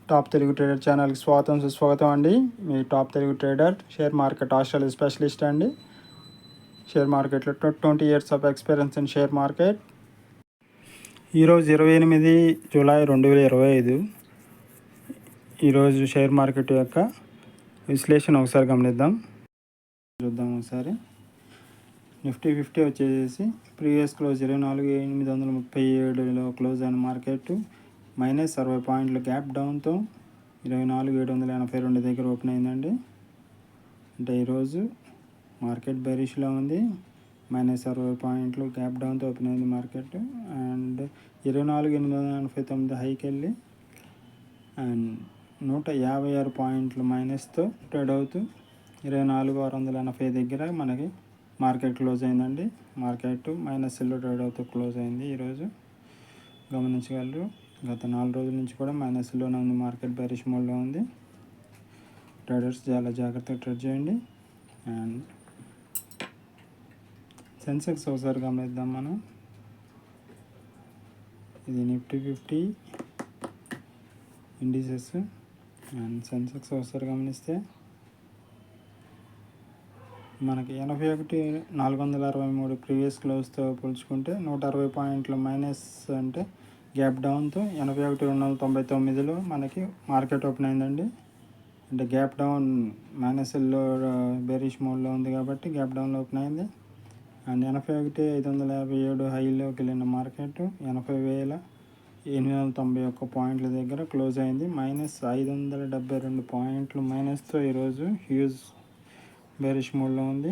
Top Telugu trader ఛానల్కి స్వాగతం సుస్వాగతం అండి. మీ top Telugu trader, share market Australia specialist అండి. షేర్ మార్కెట్లో 20 years of experience in share market. ఈరోజు 28 జూలై 2025. ఈరోజు షేర్ మార్కెట్ యొక్క విశ్లేషణ ఒకసారి గమనిద్దాం. చూద్దాం ఒకసారి. నిఫ్టీ 50 వచ్చేసి ప్రీవియస్ క్లోజ్ 24,837లో క్లోజ్ అయిన మార్కెట్ -60 పాయింట్లు గ్యాప్ డౌన్తో 24,782 దగ్గర ఓపెన్ అయిందండి. అంటే ఈరోజు మార్కెట్ బెరిష్లో ఉంది. -60 పాయింట్లు గ్యాప్ డౌన్తో ఓపెన్ అయింది మార్కెట్. అండ్ 24,889 హైకి వెళ్ళి అండ్ 156 పాయింట్లు మైనస్తో ట్రేడ్ అవుతూ 24,680 దగ్గర మనకి మార్కెట్ క్లోజ్ అయిందండి. మార్కెట్ మైనస్లో ట్రేడ్ అవుతూ క్లోజ్ అయింది. ఈరోజు గమనించగలరు. గత 4 రోజుల నుంచి కూడా మైనస్లోనే ఉంది. మార్కెట్ బెరిష్ మోడ్లో ఉంది. ట్రేడర్స్ చాలా జాగ్రత్తగా ట్రేడ్ చేయండి. అండ్ సెన్సెక్స్ ఒకసారి గమనిద్దాం మనం. ఇది నిఫ్టీ 50 ఇండిసెస్. అండ్ సెన్సెక్స్ ఒకసారి గమనిస్తే మనకి 81,463 ప్రీవియస్ క్లోజ్తో పోల్చుకుంటే 160 పాయింట్ల మైనస్ అంటే గ్యాప్ డౌన్తో 81,299లో మనకి మార్కెట్ ఓపెన్ అయిందండి. అంటే గ్యాప్ డౌన్ మైనస్లో బెరిష్ మోడ్లో ఉంది కాబట్టి గ్యాప్ డౌన్లో ఓపెన్ అయింది. అండ్ 81,557 హైలోకి వెళ్ళిన మార్కెట్ 80,891 పాయింట్ల దగ్గర క్లోజ్ అయింది. -572 పాయింట్లు మైనస్తో ఈరోజు హ్యూజ్ బెరిష్ మోడ్లో ఉంది.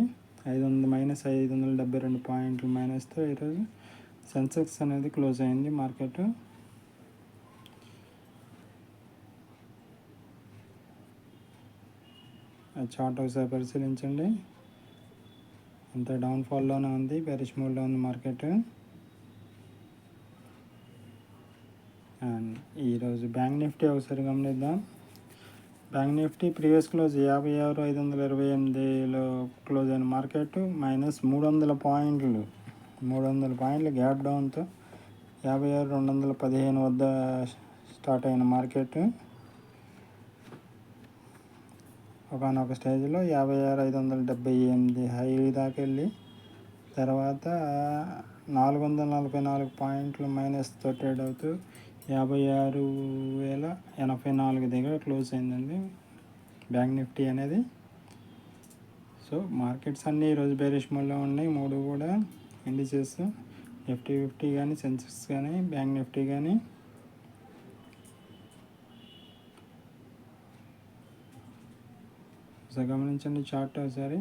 -572 పాయింట్లు మైనస్తో ఈరోజు సెన్సెక్స్ అనేది క్లోజ్ అయింది మార్కెట్. చార్ట్ ఒకసారి పరిశీలించండి. అంత డౌన్ఫాల్లోనే ఉంది, బెరిష్ మోడ్లో ఉంది మార్కెట్. అండ్ ఈరోజు బ్యాంక్ నిఫ్టీ ఒకసారి గమనిద్దాం. బ్యాంక్ నిఫ్టీ ప్రీవియస్ క్లోజ్ 56,528లో క్లోజ్ అయిన మార్కెట్ -300 పాయింట్లు 300 పాయింట్లు గ్యాప్ డౌన్తో 56,215 వద్ద స్టార్ట్ అయిన మార్కెట్ ఒకనొక స్టేజ్లో 56,578 హై దాకా వెళ్ళి తర్వాత 444 పాయింట్లు మైనస్తో ట్రేడ్ అవుతూ 56,084 దగ్గర క్లోజ్ అయిందండి బ్యాంక్ నిఫ్టీ అనేది. సో మార్కెట్స్ అన్నీ ఈరోజు బేరిష్ మోడ్లో ఉన్నాయి. 3 కూడా ఇండిసెస్, నిఫ్టీ 50 కానీ, సెన్సెక్స్ కానీ, బ్యాంక్ నిఫ్టీ కానీ. ఒకసారి గమనించండి చార్ట్ ఒకసారి.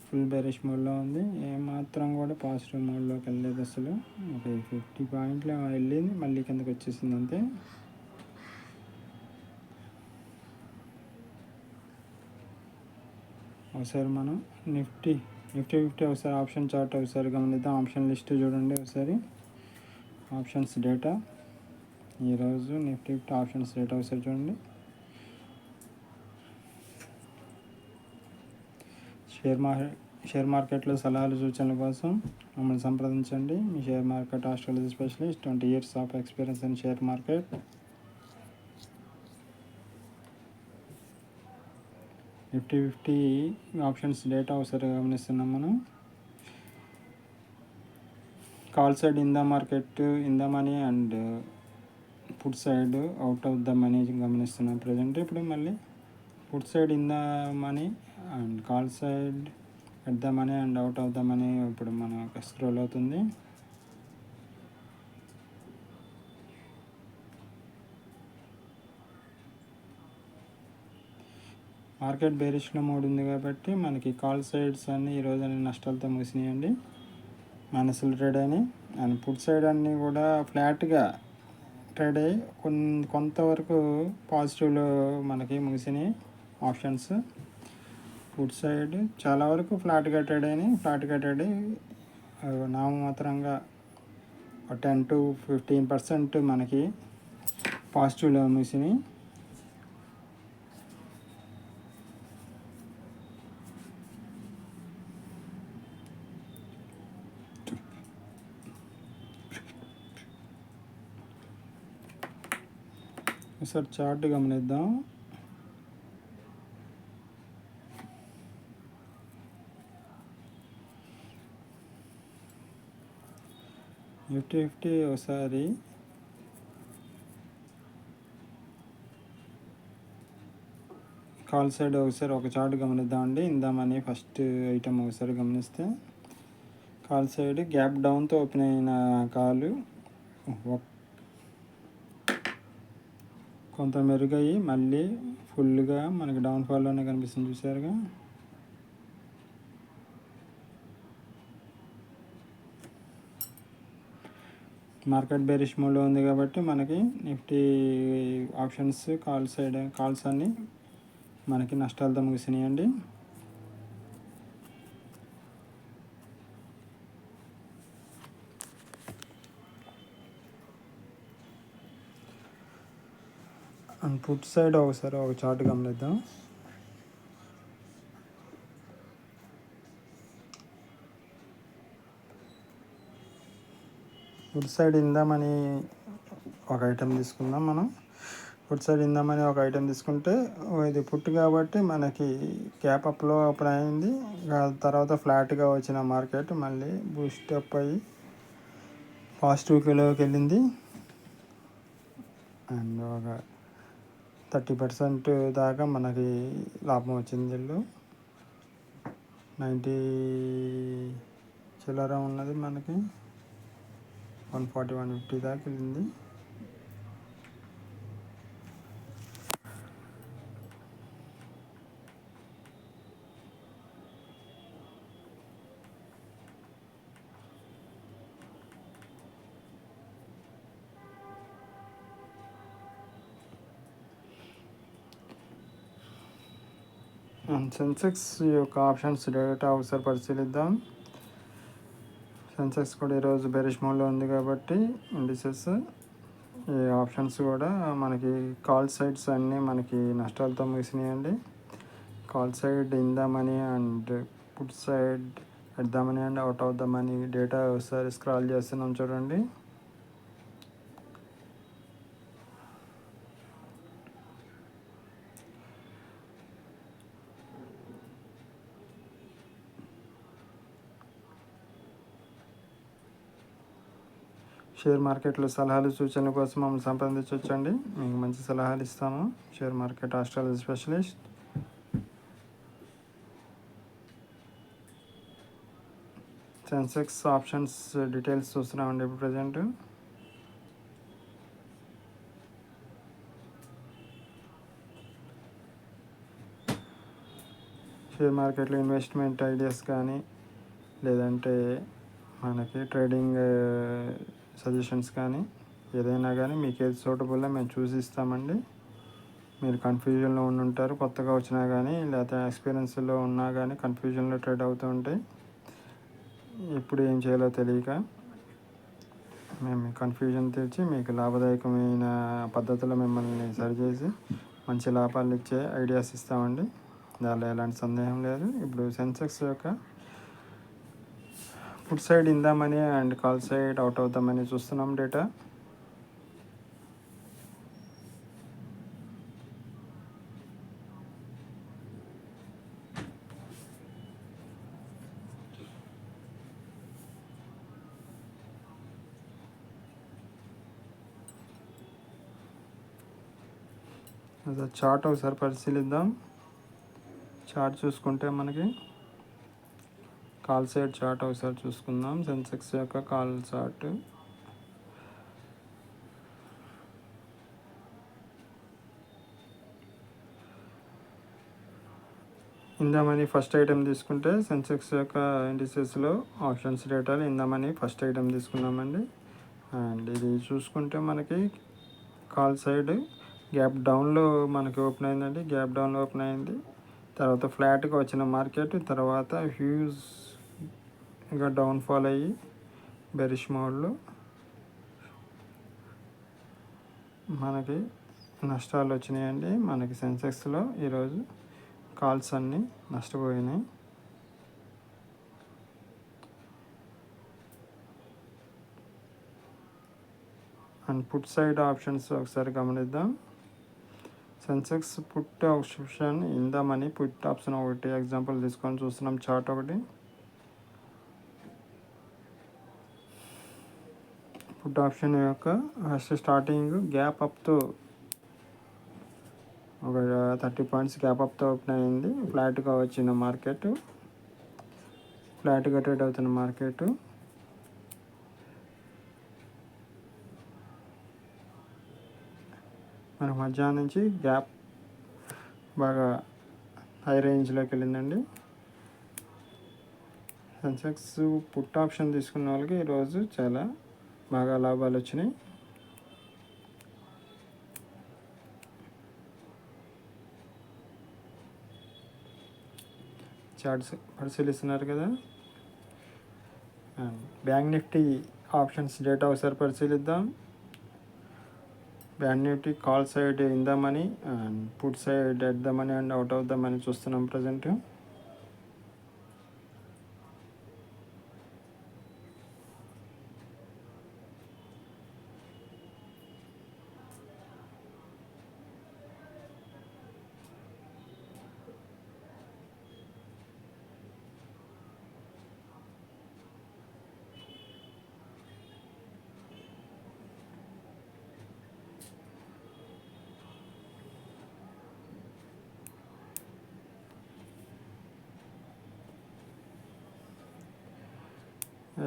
ఫుల్ బెరిష్ మోడ్లో ఉంది. ఏమాత్రం కూడా పాజిటివ్ మోడ్లోకి వెళ్ళలేదు అసలు. ఒక 50 పాయింట్లు వెళ్ళింది, మళ్ళీ కిందకి వచ్చేసింది అంతే. ఒకసారి మనం నిఫ్టీ 50 ఒకసారి ఆప్షన్ చార్ట్ ఒకసారి గమనిద్దాం. ఆప్షన్ లిస్ట్ చూడండి ఒకసారి. ఆప్షన్స్ డేటా ఈరోజు నిఫ్టీ 50 ఆప్షన్స్ డేటా ఒకసారి చూడండి. షేర్ మార్కెట్లో సలహాలు సూచనల కోసం మమ్మల్ని సంప్రదించండి. మీ share market Australia specialist, 20 years of experience in share market. Nifty 50 options data ఒకసారి గమనిస్తున్నాం మనం. Call side in the market, in the money and put side out of the money గమనిస్తున్నాం ప్రజెంట్. ఇప్పుడు మళ్ళీ put side in the money and call side at the money and out of the money ఇప్పుడు మనకు scroll అవుతుంది. Market బేరిష్లో mode ఉంది కాబట్టి మనకి call sides అన్నీ ఈరోజు అన్ని నష్టాలతో ముగిసినాయండి, మైనస్లు ట్రేడ్ అయినాయి. అండ్ పుట్ సైడ్ అన్నీ కూడా ఫ్లాట్గా ట్రేడ్ అయ్యి కొంతవరకు పాజిటివ్లో మనకి ముగిసినాయి ఆప్షన్స్. పుట్ సైడ్ చాలా వరకు ఫ్లాట్గా ట్రేడ్ అయ్యి నామమాత్రంగా 10 to 15% మనకి పాజిటివ్లో ముగిసినాయి. ఒకసారి చార్ట్ గమనిద్దాం. నిఫ్టీ ఒకసారి కాల్ సైడ్ ఒకసారి ఒక చార్ట్ గమనిద్దామండి. ఇందామని ఫస్ట్ ఐటమ్ ఒకసారి గమనిస్తే కాల్ సైడ్ గ్యాప్ డౌన్తో ఓపెన్ అయిన కాలు కొంత మెరుగయ్యి మళ్ళీ ఫుల్గా మనకి డౌన్ఫాల్లోనే కనిపిస్తుంది, చూసారుగా. మార్కెట్ బేరిష్ మోడ్లో ఉంది కాబట్టి మనకి నిఫ్టీ ఆప్షన్స్ కాల్స్ అన్నీ మనకి నష్టాలతో ముగిసినాయండి. అండ్ పుట్ సైడ్ ఒకసారి ఒక చార్ట్ గమనిద్దాం. పుట్ సైడ్ ఇందామని ఒక ఐటెం తీసుకుందాం మనం. పుట్ సైడ్ ఇందామని ఒక ఐటెం తీసుకుంటే ఇది పుట్ కాబట్టి మనకి క్యాప్ అప్లో ఓపెన్ అయింది. తర్వాత ఫ్లాట్గా వచ్చిన మార్కెట్ మళ్ళీ బూస్టప్ అయ్యి పాజిటివ్ కిలోకి వెళ్ళింది. అండ్ ఒక 30% దాకా మనకి లాభం వచ్చింది. వీళ్ళు 90 చిల్లర ఉన్నది, మనకి 140 150 దాకా వెళ్ళింది. సెన్సెక్స్ యొక్క ఆప్షన్స్ డేటా ఒకసారి పరిశీలిద్దాం. సెన్సెక్స్ కూడా ఈరోజు బెరిష్ మోడ్లో ఉంది కాబట్టి ఇండిసెస్ ఈ ఆప్షన్స్ కూడా మనకి కాల్ సైడ్స్ అన్నీ మనకి నష్టాలతో ముగిసినాయండి. Call side in the money and put side at the money and out of the money data ఒకసారి స్క్రాల్ చేస్తున్నాం, చూడండి. షేర్ మార్కెట్లో సలహాలు సూచనల కోసం మమ్మల్ని సంప్రదించవచ్చండి. మీకు మంచి సలహాలు ఇస్తాము. Share market astrology specialist. Sensex options details చూస్తున్నామండి ఇప్పుడు ప్రజెంట్. షేర్ మార్కెట్లో ఇన్వెస్ట్మెంట్ ఐడియాస్ కానీ లేదంటే మనకి ట్రేడింగ్ సజెషన్స్ కానీ ఏదైనా కానీ మీకు ఏది సూటబుల్లో మేము చూసి ఇస్తామండి. మీరు కన్ఫ్యూజన్లో ఉంటారు, కొత్తగా వచ్చినా కానీ లేకపోతే ఎక్స్పీరియన్స్లో ఉన్నా కానీ కన్ఫ్యూజన్లో ట్రేడ్ అవుతూ ఉంటాయి. ఇప్పుడు ఏం చేయాలో తెలియక మేము మీ కన్ఫ్యూజన్ తెచ్చి మీకు లాభదాయకమైన పద్ధతిలో మిమ్మల్ని సరిచేసి మంచి లాభాలు ఇచ్చే ఐడియాస్ ఇస్తామండి. దానిలో ఎలాంటి సందేహం లేదు. ఇప్పుడు సెన్సెక్స్ యొక్క put side in the money and call side out of the money చూస్తున్నాం డేటా. అదే చార్ట్ ఒకసారి పరిశీలిద్దాం. చార్ట్ చూసుకుంటే మనకి కాల్ సైడ్ చార్ట్ ఒకసారి చూసుకుందాం. సెన్సెక్స్ యొక్క కాల్ చార్ట్. ఇందామని ఫస్ట్ ఐటెం తీసుకుంటే సెన్సెక్స్ యొక్క ఇండిసెస్లో ఆప్షన్స్ డేటాలు ఇందామని ఫస్ట్ ఐటెం తీసుకున్నామండి. అండ్ ఇది చూసుకుంటే మనకి కాల్ సైడ్ గ్యాప్ డౌన్లో మనకి ఓపెన్ అయిందండి. గ్యాప్ డౌన్లో ఓపెన్ అయింది. తర్వాత ఫ్లాట్గా వచ్చిన మార్కెట్ తర్వాత హ్యూజ్గా డౌన్ఫాల్ అయ్యి బెరిష్ మోడ్లో మనకి నష్టాలు వచ్చినాయండి. మనకి సెన్సెక్స్లో ఈరోజు కాల్స్ అన్నీ నష్టపోయినాయి. అండ్ పుట్ సైడ్ ఆప్షన్స్ ఒకసారి గమనిద్దాం. Sensex put option in the money put option ఒకటి ఎగ్జాంపుల్ తీసుకొని చూస్తున్నాం. చార్ట్ ఒకటి పుట్ ఆప్షన్ యొక్క ఫస్ట్ స్టార్టింగ్ గ్యాప్ అప్తో ఒక 30 పాయింట్స్ గ్యాప్ అప్తో ఓపెన్ అయింది. ఫ్లాట్గా వచ్చిన మార్కెట్, ఫ్లాట్గా ట్రేడ్ అవుతున్న మార్కెట్ మన మధ్యాహ్నం నుంచి గ్యాప్ బాగా హై రేంజ్లోకి వెళ్ళిందండి. సెన్సెక్స్ పుట్ ఆప్షన్ తీసుకున్న వాళ్ళకి ఈరోజు చాలా బాగా లాభాలు వచ్చినాయి. చార్ట్స్ పరిశీలిస్తున్నారు కదా. బ్యాంక్ నిఫ్టీ ఆప్షన్స్ డేటా ఒకసారి పరిశీలిద్దాం. Bank Nifty call side in the money and put side at the money and out of the money చూస్తున్నాం ప్రజెంట్.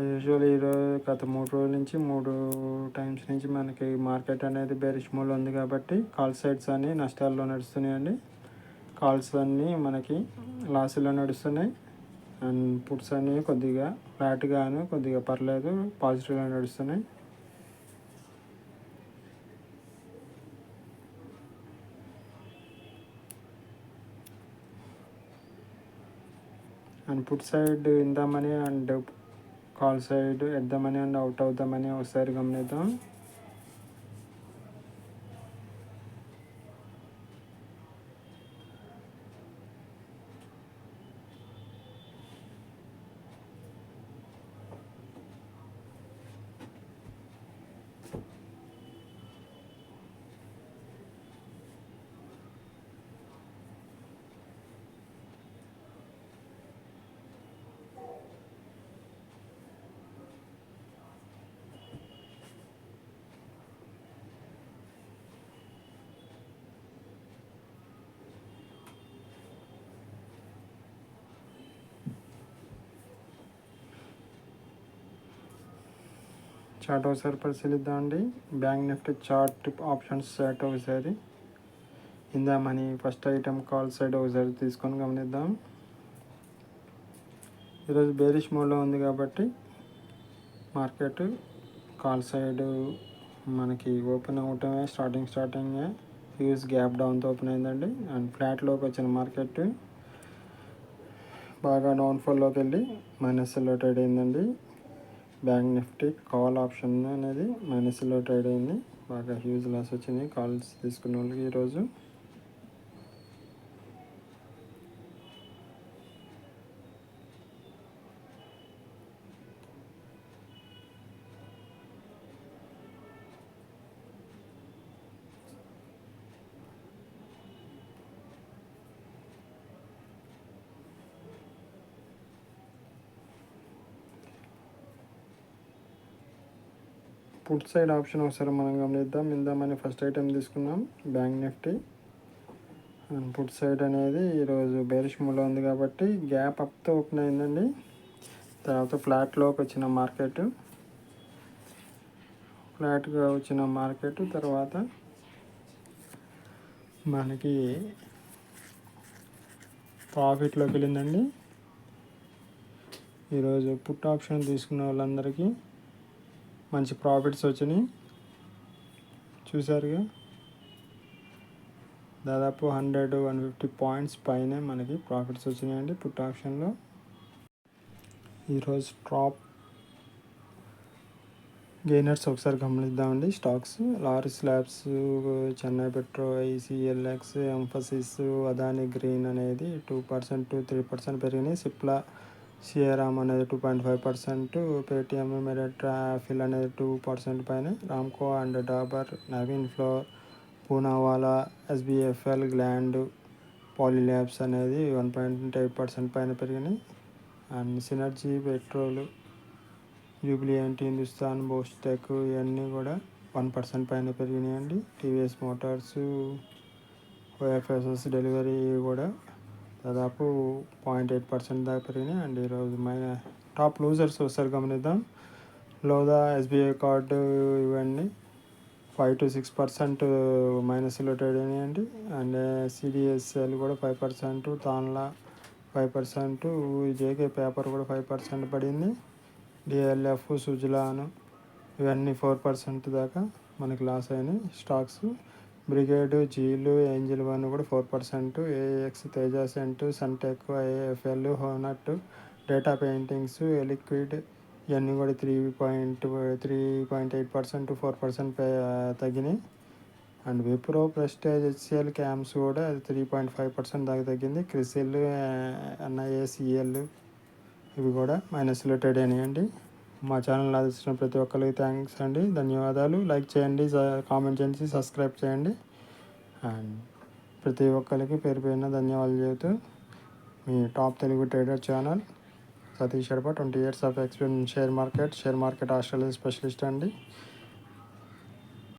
యూజువల్లీ ఈరోజు గత 3 రోజుల నుంచి 3 టైమ్స్ నుంచి మనకి మార్కెట్ అనేది బేరిష్ మోడ్లో ఉంది కాబట్టి కాల్ సైడ్స్ అన్నీ నష్టాల్లో నడుస్తున్నాయండి. కాల్స్ అన్నీ మనకి లాస్లో నడుస్తున్నాయి అండ్ పుట్స్ అన్నీ కొద్దిగా ఫ్లాట్గాను కొద్దిగా పర్లేదు పాజిటివ్గా నడుస్తున్నాయి. And put side in the money and call side at the money and out of the money ఒకసారి గమనిద్దాం. చార్ట్ ఒకసారి పరిశీలిద్దామండి. Bank Nifty chart options chart ఒకసారి in the money first item call side ఒకసారి తీసుకొని గమనిద్దాం. ఈరోజు బేరిష్ మోడ్లో ఉంది కాబట్టి మార్కెట్ కాల్ సైడ్ మనకి ఓపెన్ అవటమే స్టార్టింగ్ హ్యూజ్ గ్యాప్ డౌన్తో ఓపెన్ అయిందండి. అండ్ ఫ్లాట్లోకి వచ్చిన మార్కెట్ బాగా డౌన్ఫాల్లోకి వెళ్ళి మైనస్లో ట్రేడ్ అయిందండి. బ్యాంక్ నిఫ్టీ కాల్ ఆప్షన్ అనేది మైనస్లో ట్రేడ్ అయింది. బాగా హ్యూజ్ లాస్ వచ్చింది కాల్స్ తీసుకున్న వాళ్ళకి ఈరోజు. పుట్ సైడ్ ఆప్షన్ ఒకసారి మనం గమనిద్దాం. ఇందామని ఫస్ట్ ఐటమ్ తీసుకున్నాం bank Nifty and put side అనేది ఈరోజు బేరిష్ మోడ్లో ఉంది కాబట్టి గ్యాప్ అప్తో ఓపెన్ అయిందండి. తర్వాత ఫ్లాట్లోకి వచ్చిన మార్కెట్, ఫ్లాట్గా వచ్చిన మార్కెట్ తర్వాత మనకి ప్రాఫిట్లోకి వెళ్ళిందండి. ఈరోజు పుట్ ఆప్షన్ తీసుకున్న వాళ్ళందరికీ మంచి ప్రాఫిట్స్ వచ్చినాయి. చూసారుగా దాదాపు 100-150 పాయింట్స్ పైనే మనకి ప్రాఫిట్స్ వచ్చినాయండి పుట్ ఆప్షన్లో. ఈరోజు టాప్ గెయినర్స్ ఒకసారి గమనిద్దామండి. Stocks Laurus Labs, Chennai Petro, ICLX, Mphasis, Adani green అనేది 2% 3% పెరిగినాయి. సిప్లా సియరామ్ అనేది 2.5%, పేటిఎం మెరిట్ ఆఫిల్ అనేది 2% పైన, Ramco and Dabur, Navin Fluorine Poonawalla, SBFL, Gland, పాలీల్యాబ్స్ అనేది 1.8% పైన పెరిగినాయి. And Synergy, petrol, Jubilant, Hindustan, బోస్టెక్ ఇవన్నీ కూడా 1% పైన పెరిగినాయండి. టీవీఎస్ మోటార్స్, ఓఎఫ్ఎస్ఎస్ డెలివరీ కూడా దాదాపు 0.8% దాకా పెరిగినాయి. అండ్ ఈరోజు టాప్ లూజర్స్ ఒకసారి గమనిద్దాం. లోదా, ఎస్బీఐ కార్డు ఇవన్నీ 5 to 6% మైనస్లో ట్రేడ్ అయినాయండి. అండ్ సిడిఎస్ఎల్ కూడా 5%, తాన్లా 5%, జేకే పేపర్ కూడా 5% పడింది. డిఎల్ఎఫ్, సుజలాన్ ఇవన్నీ 4% దాకా మనకి లాస్ అయినాయి స్టాక్స్. బ్రిగేడ్, జీలు, ఏంజిల్ వన్ కూడా 4%, ఏఎక్స్, తేజాసెంట్, సన్టెక్, ఐఏఎఫ్ఎల్, హోనట్, డేటా పెయింటింగ్స్, లిక్విడ్ ఇవన్నీ కూడా 3.8%, 4% తగ్గినాయి. And Wipro, Prestige, HCL, CAMS కూడా 3.5% దాకా తగ్గింది. క్రిసిల్, ఎన్ఐఏసిఎల్ ఇవి కూడా మైనస్లో ట్రేడ్ అయినాయండి. మా ఛానల్ ఆదర్శించిన ప్రతి ఒక్కరికి థ్యాంక్స్ అండి, ధన్యవాదాలు. లైక్ చేయండి, కామెంట్ చేయండి, సబ్స్క్రైబ్ చేయండి. అండ్ ప్రతి ఒక్కరికి పేరు పేరున ధన్యవాదాలు చెబుతూ మీ top Telugu trader channel Satish షర్ప, 20 years of experience share market Australia specialist అండి.